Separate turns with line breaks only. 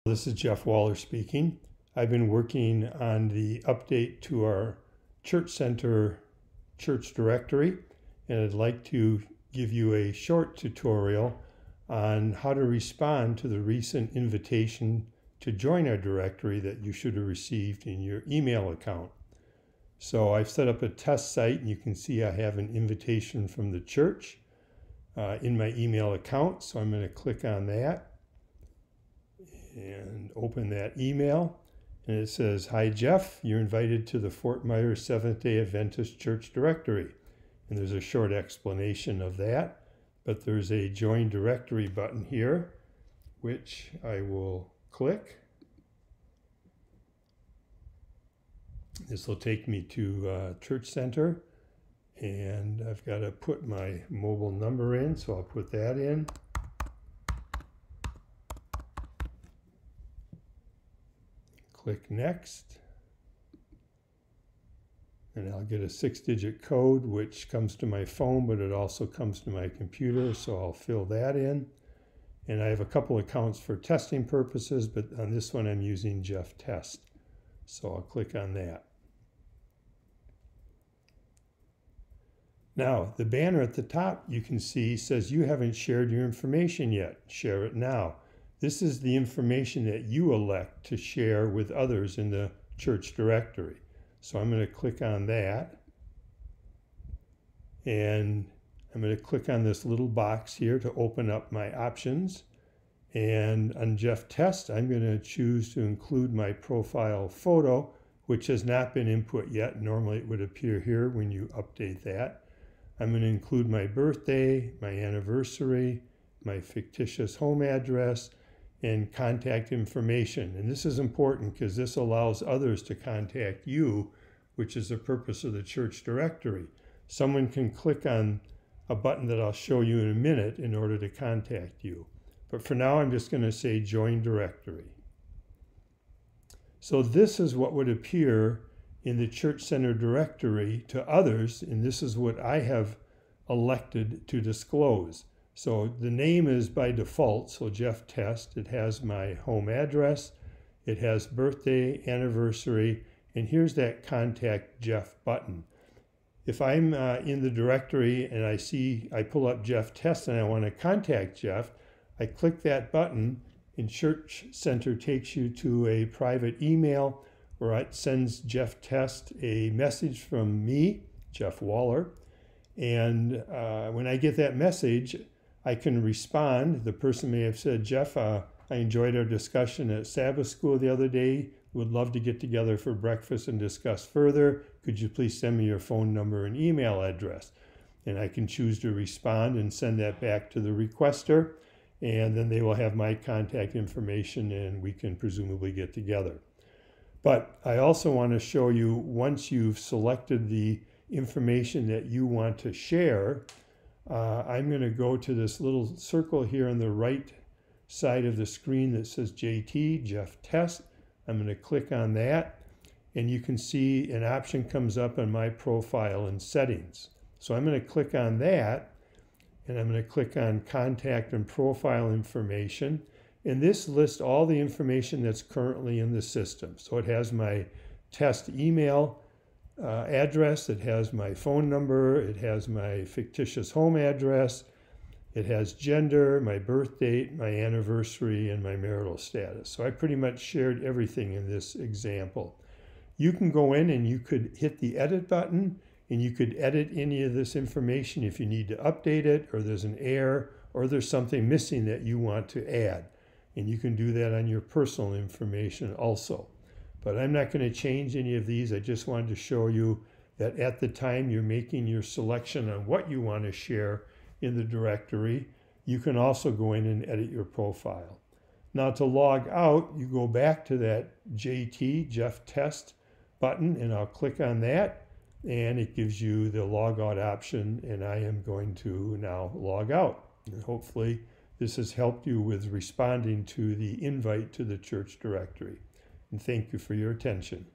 This is Jeff Waller speaking. I've been working on the update to our Church Center church directory, and I'd like to give you a short tutorial on how to respond to the recent invitation to join our directory that you should have received in your email account. So I've set up a test site, and you can see I have an invitation from the church in my email account. So I'm going to click on that and open that email, and it says, "Hi Jeff, you're invited to the Fort Myers Seventh-day Adventist Church Directory." And there's a short explanation of that, but there's a Join Directory button here, which I will click. This will take me to Church Center, and I've got to put my mobile number in, so I'll put that in. Click Next, and I'll get a 6-digit code which comes to my phone, but it also comes to my computer, so I'll fill that in. And I have a couple accounts for testing purposes, but on this one I'm using Jeff Test, so I'll click on that. Now, the banner at the top you can see says you haven't shared your information yet. Share it now. This is the information that you elect to share with others in the church directory. So I'm going to click on that, and I'm going to click on this little box here to open up my options. And on Jeff Test, I'm going to choose to include my profile photo, which has not been input yet. Normally it would appear here when you update that. I'm going to include my birthday, my anniversary, my fictitious home address, and contact information. And this is important because this allows others to contact you, which is the purpose of the church directory. Someone can click on a button that I'll show you in a minute in order to contact you. But for now, I'm just going to say Join Directory. So this is what would appear in the Church Center directory to others, and this is what I have elected to disclose. So the name is by default, so Jeff Test. It has my home address, it has birthday, anniversary, and here's that Contact Jeff button. If I'm in the directory and I pull up Jeff Test and I want to contact Jeff, I click that button, and Church Center takes you to a private email where it sends Jeff Test a message from me, Jeff Waller. And when I get that message, I can respond. The person may have said, "Jeff, I enjoyed our discussion at Sabbath school the other day. Would love to get together for breakfast and discuss further. Could you please send me your phone number and email address?" And I can choose to respond and send that back to the requester. And then they will have my contact information, and we can presumably get together. But I also want to show you, once you've selected the information that you want to share, I'm going to go to this little circle here on the right side of the screen that says JT, Jeff Test. I'm going to click on that, and you can see an option comes up on my profile and settings. So I'm going to click on that, and I'm going to click on Contact and Profile Information. And this lists all the information that's currently in the system. So it has my test email address, it has my phone number, it has my fictitious home address, it has gender, my birth date, my anniversary, and my marital status. So I pretty much shared everything in this example. You can go in and you could hit the edit button, and you could edit any of this information if you need to update it, or there's an error, or there's something missing that you want to add. And you can do that on your personal information also. But I'm not going to change any of these. I just wanted to show you that at the time you're making your selection on what you want to share in the directory, you can also go in and edit your profile. Now to log out, you go back to that JT, Jeff Test button, and I'll click on that, and it gives you the log out option, and I am going to now log out. And hopefully this has helped you with responding to the invite to the church directory. And thank you for your attention.